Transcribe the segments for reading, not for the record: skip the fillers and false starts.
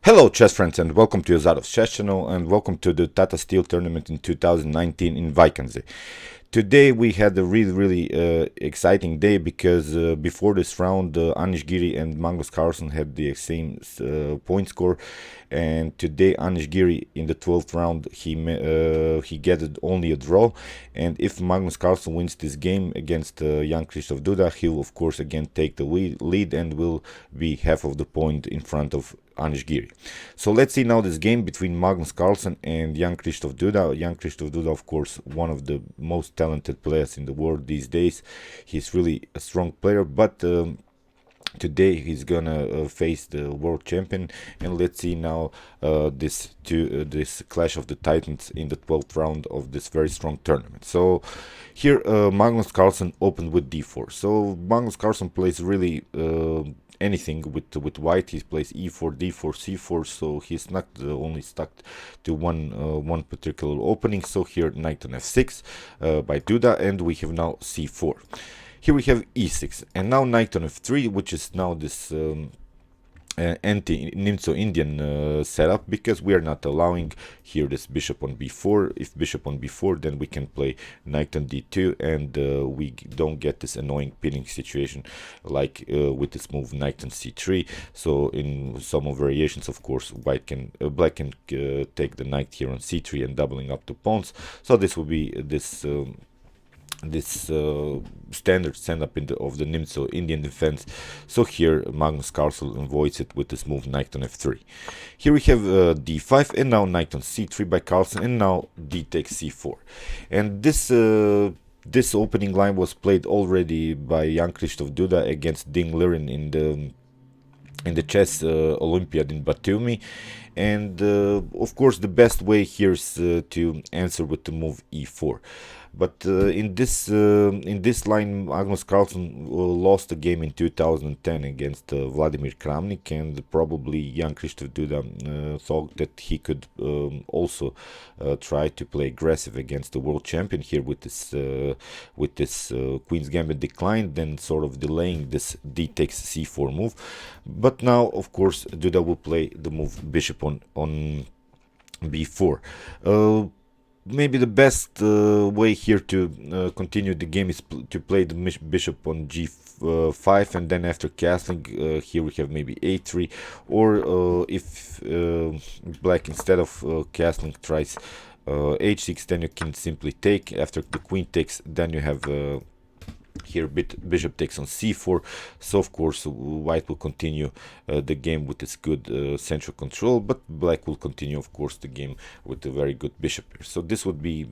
Hello chess friends and welcome to Azadov's chess channel and welcome to the Tata Steel tournament in 2019 in Wijk. Today we had a really exciting day because before this round Anish Giri and Magnus Carlsen had the same point score, and today Anish Giri in the 12th round he gathered only a draw, and if Magnus Carlsen wins this game against Jan Krzysztof Duda, he'll of course again take the lead and will be half of the point in front of Anish Giri. So let's see now this game between Magnus Carlsen and Jan Krzysztof Duda. Jan Krzysztof Duda, of course, one of the most talented players in the world these days. He's really a strong player, but today he's gonna face the world champion, and let's see now this clash of the titans in the 12th round of this very strong tournament. So here Magnus Carlsen opened with d4. So Magnus Carlsen plays really anything with white. He plays e4, d4, c4, so he's not only stuck to one particular opening. So here knight on f6 by Duda, and we have now c4. Here we have e6, and now knight on f3, which is now this anti-Nimzo-Indian setup, because we are not allowing here this bishop on b4. If bishop on b4, then we can play knight on d2, and we don't get this annoying pinning situation like with this move knight on c3. So in some variations, of course, black can take the knight here on c3 and doubling up the pawns. So this will be this standard stand-up of the Nimzo Indian defense. So here Magnus Carlsen avoids it with this move knight on f3. Here we have d5, and now knight on c3 by Carlsen, and now d takes c4. And this opening line was played already by Jan Krzysztof Duda against Ding Liren in the chess Olympiad in Batumi. And of course the best way here is to answer with the move e4. But in this line, Magnus Carlsen lost the game in 2010 against Vladimir Kramnik, and probably Jan Krzysztof Duda thought that he could also try to play aggressive against the world champion here with this Queen's Gambit decline, then sort of delaying this d takes c4 move. But now, of course, Duda will play the move bishop on b4. Maybe the best way here to continue the game is to play the bishop on g5, and then after castling here we have maybe a3, or if black instead of castling tries h6, then you can simply take. After the queen takes, then you have here bishop takes on c4. So of course white will continue the game with its good central control, but black will continue of course the game with a very good bishop here. So this would be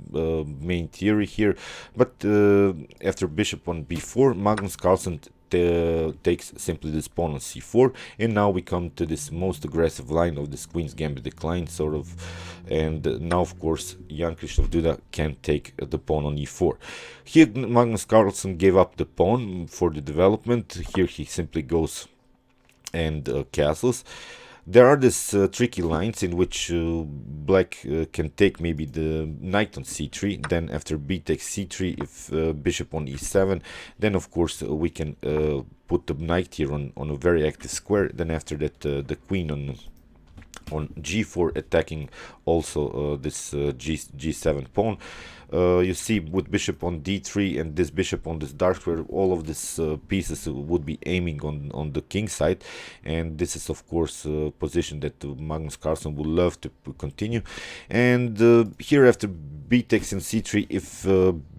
main theory here. But after bishop on b4, Magnus Carlsen takes simply this pawn on c4, and now we come to this most aggressive line of this Queen's Gambit decline sort of, and now of course Jan Krzysztof Duda can take the pawn on e4. Here Magnus Carlsen gave up the pawn for the development. Here he simply goes and castles. There are these tricky lines in which black can take maybe the knight on c3, then after b takes c3, if bishop on e7, then of course we can put the knight here on a very active square. Then after that the queen on g4, attacking also this g7 pawn. You see with bishop on d3 and this bishop on this dark square, all of these pieces would be aiming on the king side, and this is of course a position that Magnus Carlsen would love to continue. And here after b takes on c3, if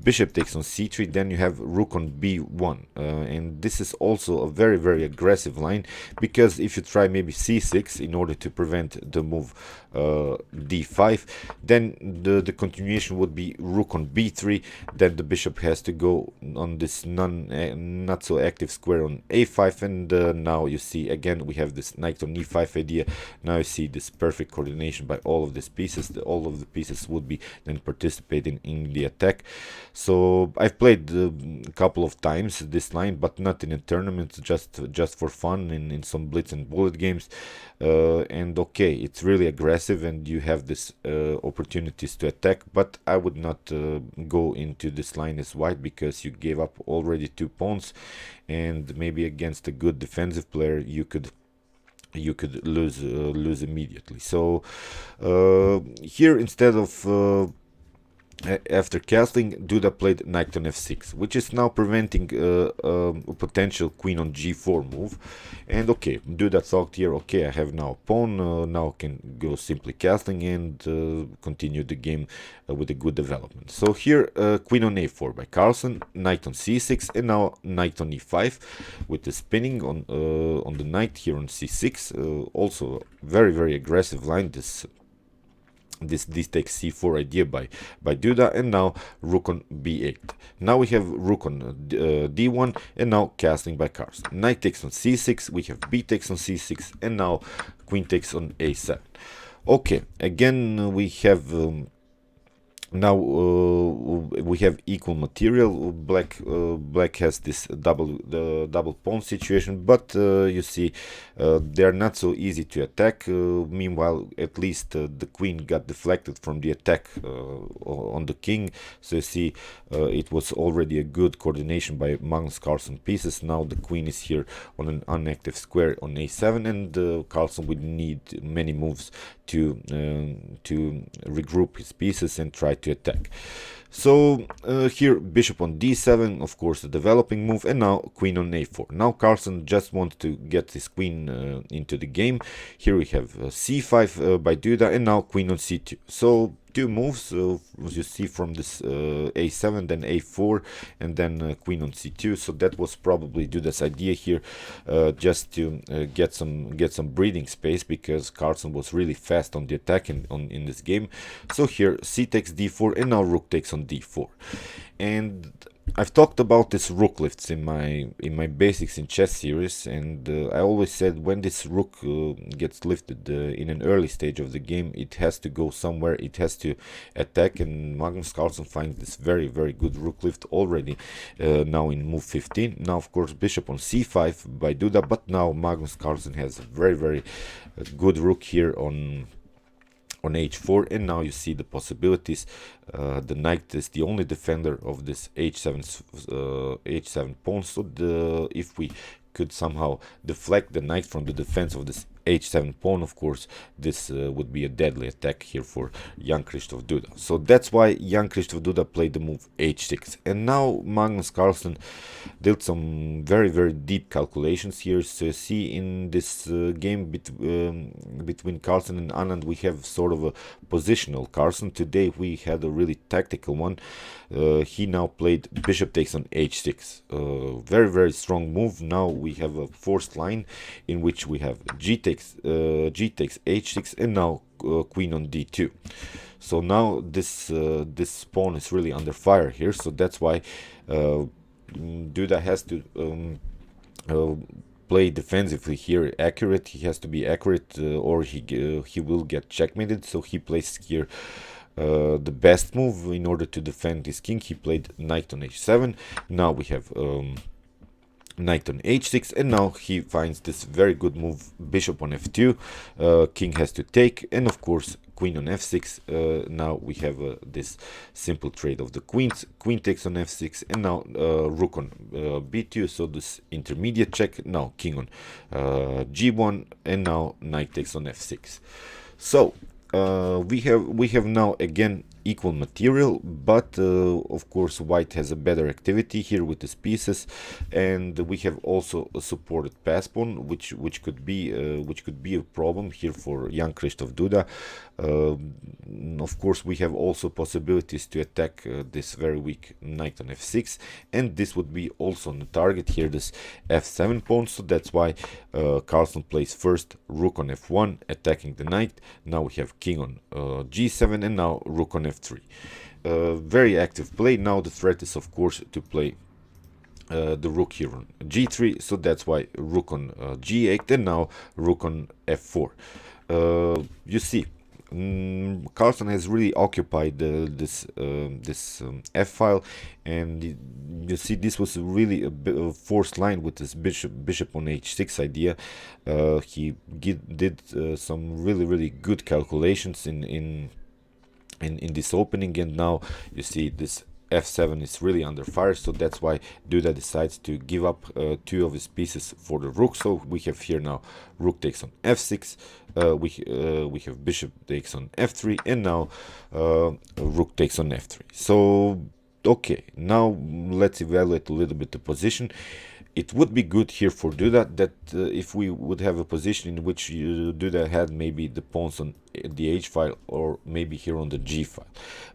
bishop takes on c3, then you have rook on b1, and this is also a very aggressive line, because if you try maybe c6 in order to prevent the move d5, then the continuation would be rook on b3. Then the bishop has to go on this not so active square on a5, and now you see again we have this knight on e5 idea. Now you see this perfect coordination by all of these pieces. All of the pieces would be then participating in the attack. So I've played a couple of times this line, but not in a tournament, just for fun in some blitz and bullet games. And okay, it's really aggressive and you have this opportunities to attack, but I would not go into this line as white, because you gave up already 2 pawns, and maybe against a good defensive player you could you could lose immediately. So here, instead of after castling, Duda played knight on f6, which is now preventing a potential queen on g4 move. And okay, Duda thought here, okay, I have now a pawn, now I can go simply castling and continue the game with a good development. So here, queen on a4 by Carlsen, knight on c6, and now knight on e5 with the spinning on the knight here on c6. Also, very aggressive line. This takes c4 idea by Duda, and now rook on b8. Now we have rook on d1, and now castling by Carlsen. Knight takes on c6, we have b takes on c6, and now queen takes on a7. Okay, again we have now we have equal material. Black has this double pawn situation, but you see they are not so easy to attack. Meanwhile, at least the queen got deflected from the attack on the king. So you see it was already a good coordination by Magnus Carlsen pieces. Now the queen is here on an inactive square on a7, and Carlsen would need many moves to regroup his pieces and try to attack. So here bishop on d7, of course a developing move, and now queen on a4. Now Carlsen just wants to get his queen into the game. Here we have c5 by Duda, and now queen on c2. So two moves, as you see from this a7, then a4, and then queen on c2. So that was probably Duda's idea here, just to get some breathing space, because Carlsen was really fast on the attack in this game. So here c takes d4, and now rook takes on d4. And I've talked about this rook lifts in my basics in chess series, and I always said when this rook gets lifted in an early stage of the game, it has to go somewhere, it has to attack, and Magnus Carlsen finds this very good rook lift already now in move 15. Now of course bishop on c5 by Duda, but now Magnus Carlsen has a very good rook here on h4, and now you see the possibilities. The knight is the only defender of this h7 pawn, so if we could somehow deflect the knight from the defense of this h7 pawn, of course this would be a deadly attack here for Jan Krzysztof Duda. So that's why Jan Krzysztof Duda played the move h6, and now Magnus Carlsen did some very deep calculations here. So see, in this game between Carlsen and Anand, we have sort of a positional Carlsen. Today we had a really tactical one. He now played bishop takes on h6, very strong move. Now we have a forced line in which we have g takes h6, and now queen on d2. So now this pawn is really under fire here. So that's why Duda has to play defensively here, accurate. He has to be accurate, or he will get checkmated. So he plays here the best move in order to defend his king. He played knight on h7. Now we have knight on h6, and now he finds this very good move, bishop on f2. King has to take, and of course queen on f6. Now we have this simple trade of the queens. Queen takes on f6, and now rook on b2, so this intermediate check. Now king on g1, and now knight takes on f6. So we have now again equal material, but of course white has a better activity here with his pieces, and we have also a supported pass pawn, which could be a problem here for Jan Krzysztof Duda. Of course we have also possibilities to attack this very weak knight on f6, and this would be also on the target here, this f7 pawn. So that's why Carlsen plays first rook on f1, attacking the knight. Now we have king on g7, and now rook on f3. Very active play. Now the threat is of course to play the rook here on g3, so that's why rook on g8, and now rook on f4. You see, Carlsen has really occupied this f file, and you see this was really a forced line with this bishop on h6 idea. He did some really good calculations in this opening, and now you see this f7 is really under fire, so that's why Duda decides to give up 2 of his pieces for the rook. So we have here now rook takes on f6, we have bishop takes on f3, and now rook takes on f3. So okay, now let's evaluate a little bit the position. It would be good here for Duda that if we would have a position in which Duda had maybe the pawns on the h file or maybe here on the g file.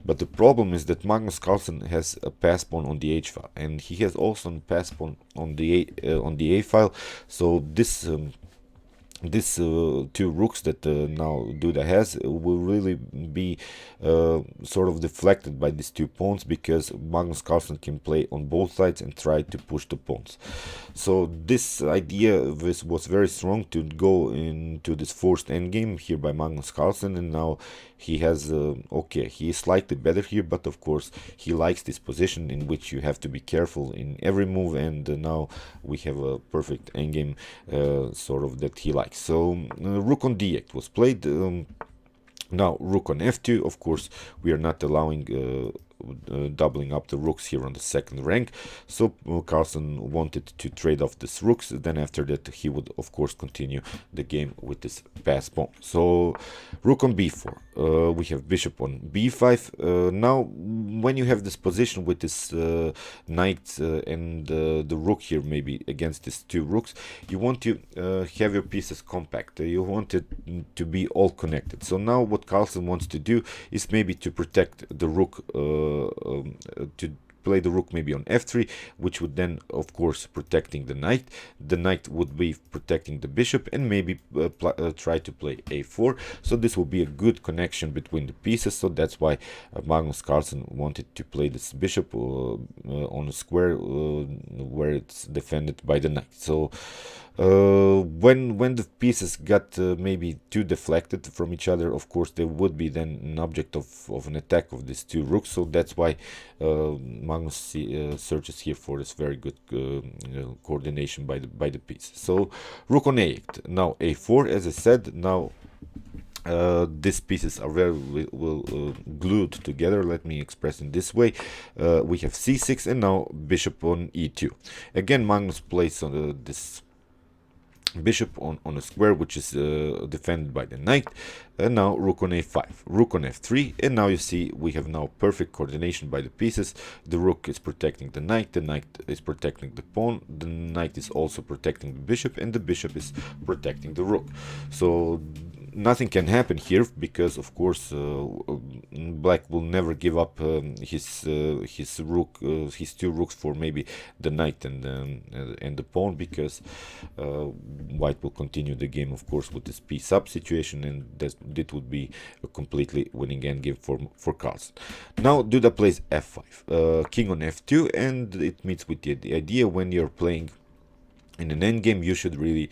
But the problem is that Magnus Carlsen has a pass pawn on the h file, and he has also a pass pawn on the a file. So this these 2 rooks that now Duda has will really be sort of deflected by these 2 pawns, because Magnus Carlsen can play on both sides and try to push the pawns. So this idea was very strong to go into this forced endgame here by Magnus Carlsen, and now he has okay, he is slightly better here, but of course he likes this position in which you have to be careful in every move, and now we have a perfect endgame sort of that he likes. So rook on d8 was played. Now rook on f2, of course we are not allowing doubling up the rooks here on the second rank, so Carlsen wanted to trade off these rooks. Then after that he would of course continue the game with this pass pawn. So rook on b4, we have bishop on b5. Now when you have this position with this knight and the rook here maybe against these 2 rooks, you want to have your pieces compact, you want it to be all connected. So now what Carlsen wants to do is maybe to protect the rook, to play the rook maybe on f3, which would then of course protecting the knight. The knight would be protecting the bishop, and maybe try to play a4. So this will be a good connection between the pieces. So that's why Magnus Carlsen wanted to play this bishop on a square where it's defended by the knight. So when the pieces got maybe too deflected from each other, of course there would be then an object of an attack of these 2 rooks. So that's why Magnus searches here for this very good coordination by the piece. So rook on a8, now a4, as I said. Now these pieces are very glued together. Let me express in this way. We have c6, and now bishop on e2. Again Magnus plays on this bishop on a square which is defended by the knight, and now rook on a5, rook on f3, and now you see we have now perfect coordination by the pieces. The rook is protecting the knight is protecting the pawn, the knight is also protecting the bishop, and the bishop is protecting the rook. So nothing can happen here, because of course black will never give up his rook, his 2 rooks for maybe the knight and the pawn, because white will continue the game of course with this piece up situation, and that would be a completely winning endgame for Carlsen. Now Duda plays f5, king on f2, and it meets with the idea when you're playing in an endgame, you should really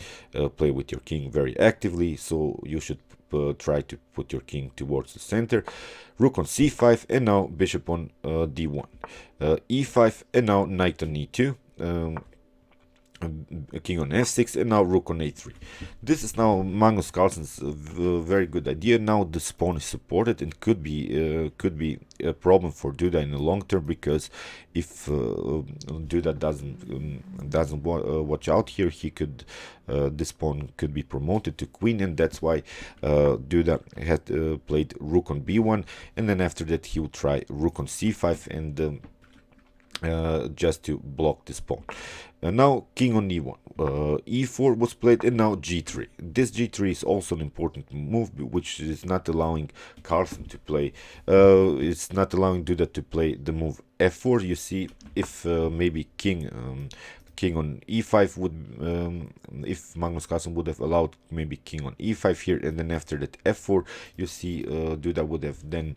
play with your king very actively. So you should try to put your king towards the center. Rook on c5, and now bishop on d1, e5, and now knight on e2. King on f6, and now rook on a3. This is now Magnus Carlsen's very good idea. Now this pawn is supported, and could be a problem for Duda in the long term, because if Duda doesn't watch out here, he could this pawn could be promoted to queen, and that's why Duda had played rook on b1, and then after that he would try rook on c5 and just to block this pawn. Now king on e1, e4 was played, and now g3. This g3 is also an important move, which is not allowing Carlsen to play. It's not allowing Duda to play the move f4. You see, if maybe king on e5 would, if Magnus Carlsen would have allowed maybe king on e5 here, and then after that f4, you see Duda would have then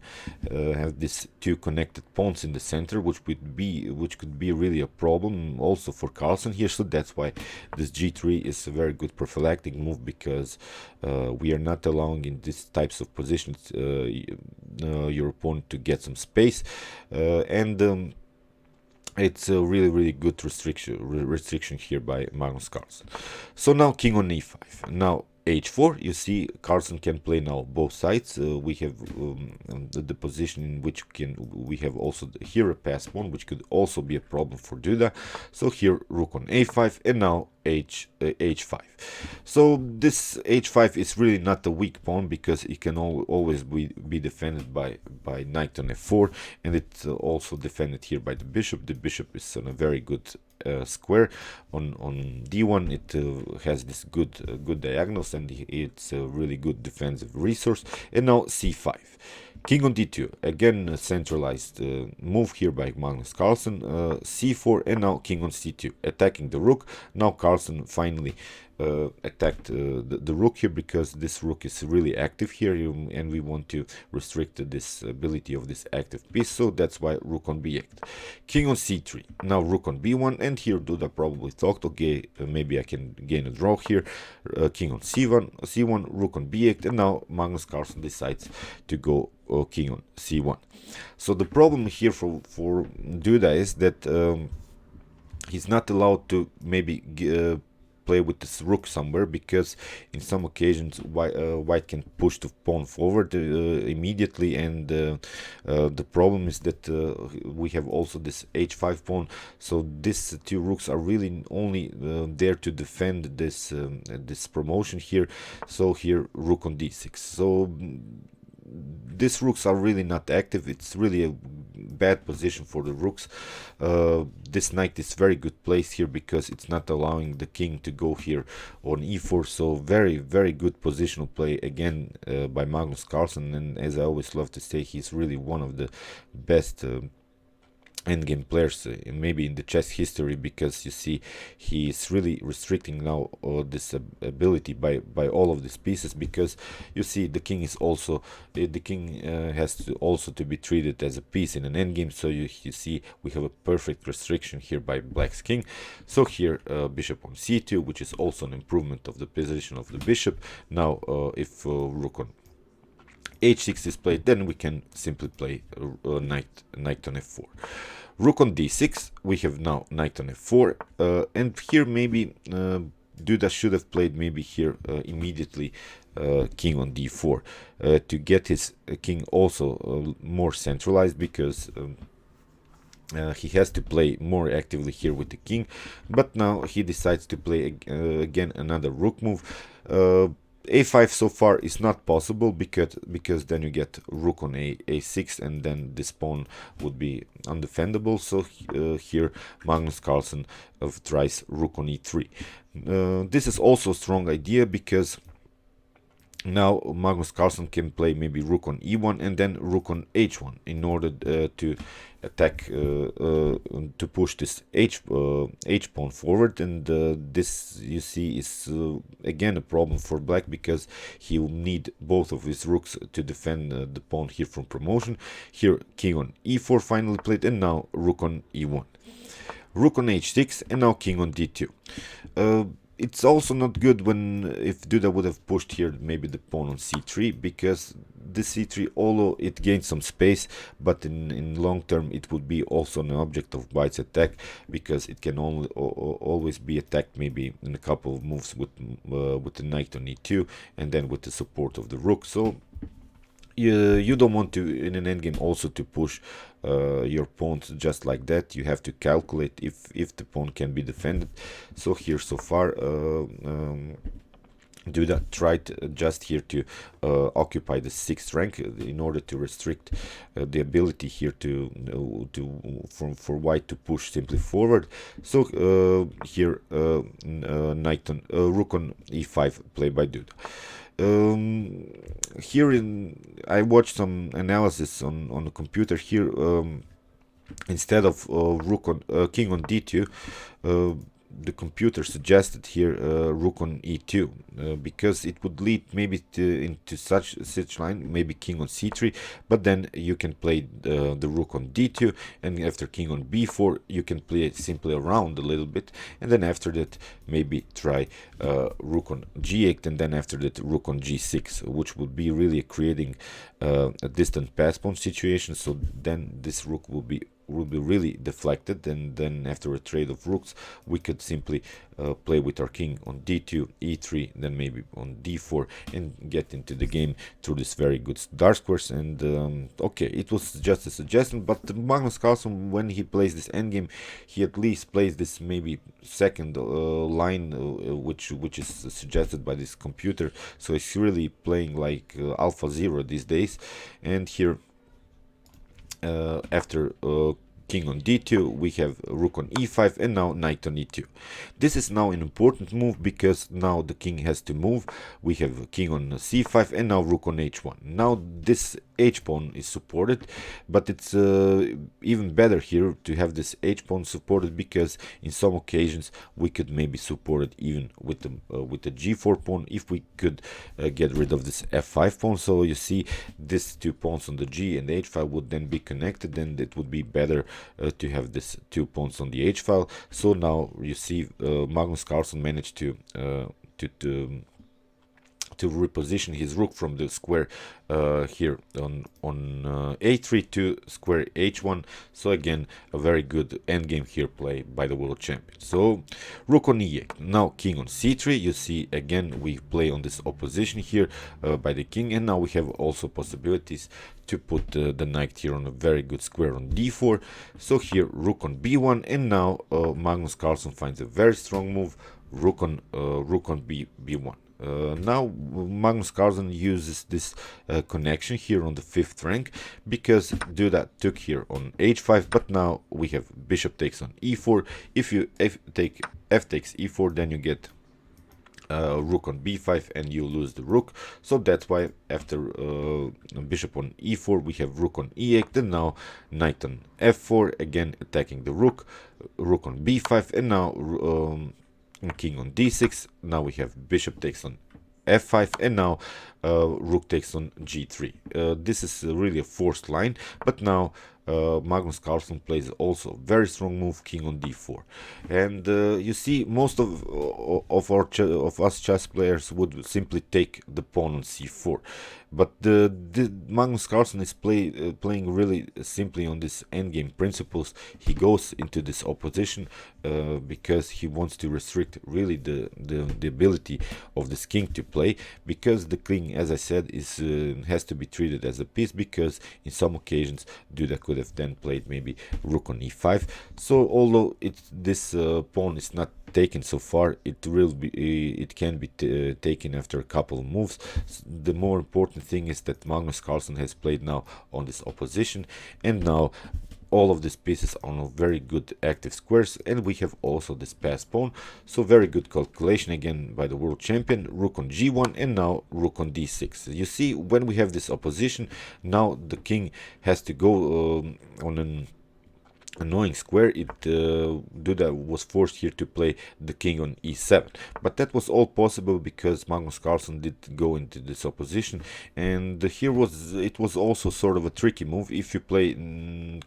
have these 2 connected pawns in the center, which could be really a problem also for Carlsen here. So that's why this g3 is a very good prophylactic move, because we are not allowing in these types of positions your opponent to get some space, and it's a really good restriction here by Magnus Carlsen. So now king on e5. Now h4. You see Carlsen can play now both sides. We have the position in which we have also here a pass pawn, which could also be a problem for Duda. So here rook on a5, and now h5. So this h5 is really not a weak pawn, because it can always be defended by knight on f4, and it's also defended here by the bishop. The bishop is on a very good square on d1. It has this good diagonals, and it's a really good defensive resource. And now c5, king on d2, again a centralized move here by Magnus Carlsen. c4, and now king on c2, attacking the rook. Now Carlsen finally attacked the rook here, because this rook is really active here, and we want to restrict this ability of this active piece. So that's why rook on b8, king on c3, now rook on b1. And here Duda probably thought, okay, maybe I can gain a draw here. King on c1, rook on b8, and now Magnus Carlsen decides to go king on c1. So the problem here for Duda is that he's not allowed to maybe play with this rook somewhere, because in some occasions white can push the pawn forward immediately, and the problem is that we have also this h5 pawn. So these two rooks are really only there to defend this this promotion here. So here rook on d6. So these rooks are really not active. It's really a bad position for the rooks. This knight is very good place here, because it's not allowing the king to go here on e4. So very good positional play again by Magnus Carlsen. And as I always love to say, he's really one of the best endgame players maybe in the chess history, because you see he is really restricting now this ability by all of these pieces, because you see the king is also the king has to also to be treated as a piece in an endgame. So you see we have a perfect restriction here by black's king. So here bishop on c2, which is also an improvement of the position of the bishop. Now if rook on h6 is played, then we can simply play knight on f4. Rook on d6, we have now knight on f4, and here maybe Duda should have played maybe here immediately king on d4 to get his king also more centralized, because he has to play more actively here with the king. But now he decides to play again another rook move. A5 so far is not possible, because then you get rook on a6, and then this pawn would be undefendable. So here Magnus Carlsen tries rook on e3. This is also a strong idea, because now Magnus Carlsen can play maybe rook on e1 and then rook on h1 in order to attack to push this h pawn forward. And this, you see, is again a problem for black, because he will need both of his rooks to defend the pawn here from promotion. Here king on e4 finally played, and now rook on e1, rook on h6, and now king on d2. It's also not good if Duda would have pushed here maybe the pawn on c3, because the c3, although it gains some space, but in long term it would be also an object of white's attack, because it can always be attacked maybe in a couple of moves with the knight on e2, and then with the support of the rook. So you don't want to, in an endgame, also to push your pawns just like that. You have to calculate if the pawn can be defended. So here so far Duda tried just here to occupy the 6th rank in order to restrict the ability here for white to push simply forward. So here knight on rook on e5 played by Duda. Here I watched some analysis on the computer here. Instead of rook on king on d2, the computer suggested here rook on e2, because it would lead maybe into such line, maybe king on c3, but then you can play the rook on d2, and after king on b4 you can play it simply around a little bit, and then after that maybe try rook on g8, and then after that rook on g6, which would be really creating a distant pass pawn situation. So then this rook will be would be really deflected, and then after a trade of rooks we could simply play with our king on d2, e3, then maybe on d4, and get into the game through this very good dark squares. And okay, it was just a suggestion, but Magnus Carlsen, when he plays this endgame, he at least plays this maybe second line, which is suggested by this computer, so he's really playing like alpha 0 these days. And here after king on d2, we have rook on e5, and now knight on e2. This is now an important move because now the king has to move. We have king on c5 and now rook on h1. Now this h pawn is supported, but it's even better here to have this h pawn supported, because in some occasions we could maybe support it even with the g4 pawn if we could get rid of this f5 pawn. So you see, these two pawns on the g and the h5 would then be connected, and it would be better to have this two pawns on the h file. So now you see Magnus Carlsen managed to reposition his rook from the square here on a3 to square h1. So again, a very good endgame here play by the world champion. So rook on e8, now king on c3. You see, again, we play on this opposition here by the king, and now we have also possibilities to put the knight here on a very good square on d4. So here rook on b1, and now Magnus Carlsen finds a very strong move, rook on b1. Now Magnus Carlsen uses this connection here on the 5th rank, because Duda took here on h5, but now we have bishop takes on e4. If you take f takes e4, then you get rook on b5 and you lose the rook. So that's why after bishop on e4 we have rook on e8, then now knight on f4, again attacking the rook, rook on b5, and now king on d6. Now we have bishop takes on f5, and now rook takes on g3. This is really a forced line, but now Magnus Carlsen plays also a very strong move, king on d4. And you see, most of us chess players would simply take the pawn on c4, but Magnus Carlsen is playing really simply on this endgame principles. He goes into this opposition because he wants to restrict really the ability of this king to play, because the king, as I said, has to be treated as a piece, because in some occasions Duda could have then played maybe rook on e5. So although this pawn is not taken so far, it can be taken after a couple of moves. The more important thing is that Magnus Carlsen has played now on this opposition, and now all of these pieces are on very good active squares, and we have also this pass pawn. So very good calculation again by the world champion. Rook on g1, and now rook on d6. You see, when we have this opposition, now the king has to go on an annoying square. Duda was forced here to play the king on e7, but that was all possible because Magnus Carlsen did go into this opposition. And here it was also sort of a tricky move. If you play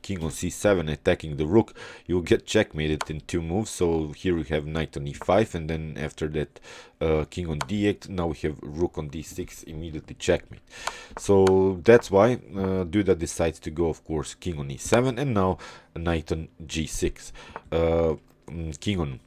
king on c7 attacking the rook, you will get checkmated in 2 moves. So here we have knight on e5, and then after that king on d8. Now we have rook on d6, immediately checkmate. So that's why Duda decides to go, of course, king on e7, and now knight on g6, king on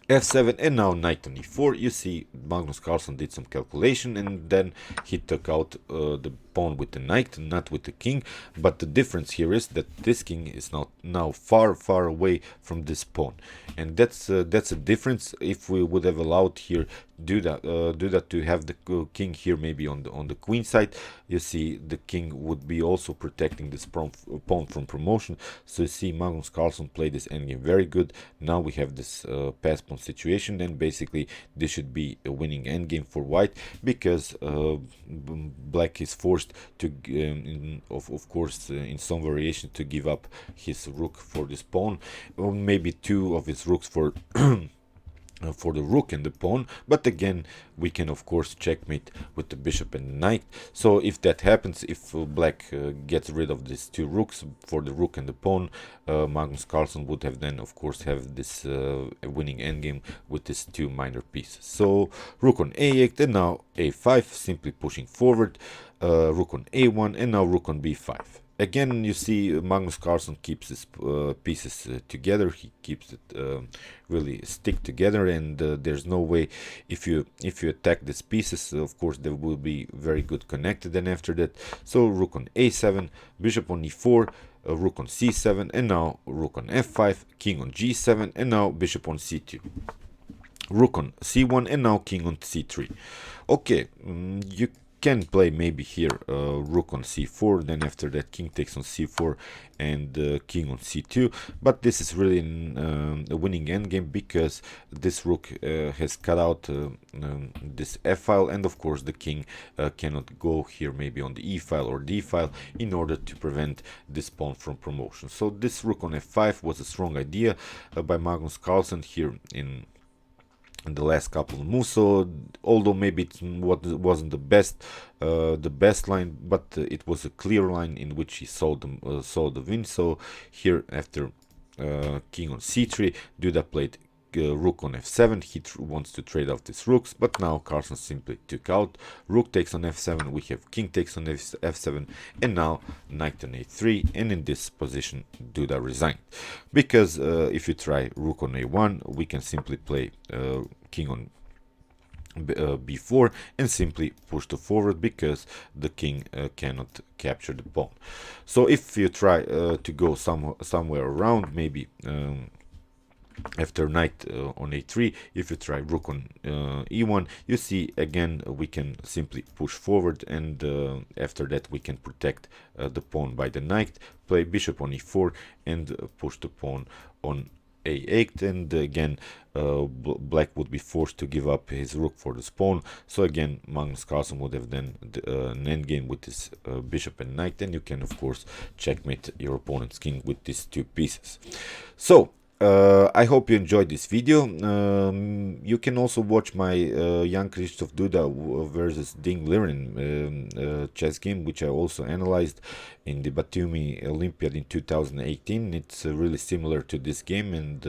f7, and now knight on e4. You see, Magnus Carlsen did some calculation, and then he took out the pawn with the knight, not with the king. But the difference here is that this king is now far away from this pawn, and that's a difference. If we would have allowed here Duda to have the king here maybe on the queen side, you see the king would be also protecting this pawn from promotion. So you see, Magnus Carlsen played this endgame very good. Now we have this pass pawn situation, and basically this should be a winning endgame for white, because black is forced to of course in some variation to give up his rook for this pawn, or maybe 2 of his rooks for for the rook and the pawn. But again, we can of course checkmate with the bishop and the knight. So if that happens, if black gets rid of these 2 rooks for the rook and the pawn, Magnus Carlsen would have then of course have this winning endgame with these 2 minor pieces. So rook on a8, and now a5, simply pushing forward, rook on a1, and now rook on b5. again, you see Magnus Carlsen keeps his pieces together. He keeps it really stick together, and there's no way if you attack these pieces, of course they will be very good connected. And after that, so rook on a7, bishop on e4, rook on c7, and now rook on f5, king on g7, and now bishop on c2, rook on c1, and now king on c3. Okay, you can play maybe here rook on c4, then after that king takes on c4 and king on c2, but this is really a winning endgame because this rook has cut out this f file, and of course the king cannot go here maybe on the e file or d file in order to prevent this pawn from promotion. So this rook on f5 was a strong idea by Magnus Carlsen here in the last couple of moves. So although maybe it wasn't the best line, but it was a clear line in which he saw the win. So here after king on c3, Duda played rook on f7. He wants to trade out his rooks, but now Carlsen simply took out. Rook takes on f7, we have king takes on f7, and now knight on a3, and in this position Duda resigned. Because if you try rook on a1, we can simply play king on b4 and simply push to forward because the king cannot capture the pawn. So if you try to go somewhere around, maybe after knight on a3, if you try rook on e1, you see again we can simply push forward, and after that we can protect the pawn by the knight, play bishop on e4 and push the pawn on a8, and again black would be forced to give up his rook for the pawn. So again Magnus Carlsen would have then an endgame with his bishop and knight, and you can of course checkmate your opponent's king with these two pieces. So I hope you enjoyed this video. You can also watch my Jan Krzysztof Duda versus Ding Liren chess game, which I also analyzed in the Batumi Olympiad in 2018. It's really similar to this game, and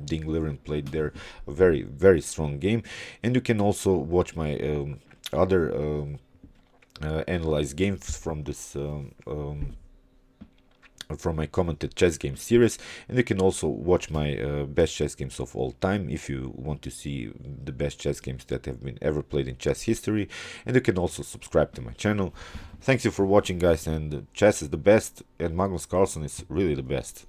Ding Liren played there a very strong game. And you can also watch my other analyzed games from this from my commented chess game series, and you can also watch my best chess games of all time if you want to see the best chess games that have been ever played in chess history. And you can also subscribe to my channel. Thanks you for watching, guys, and chess is the best, and Magnus Carlsen is really the best.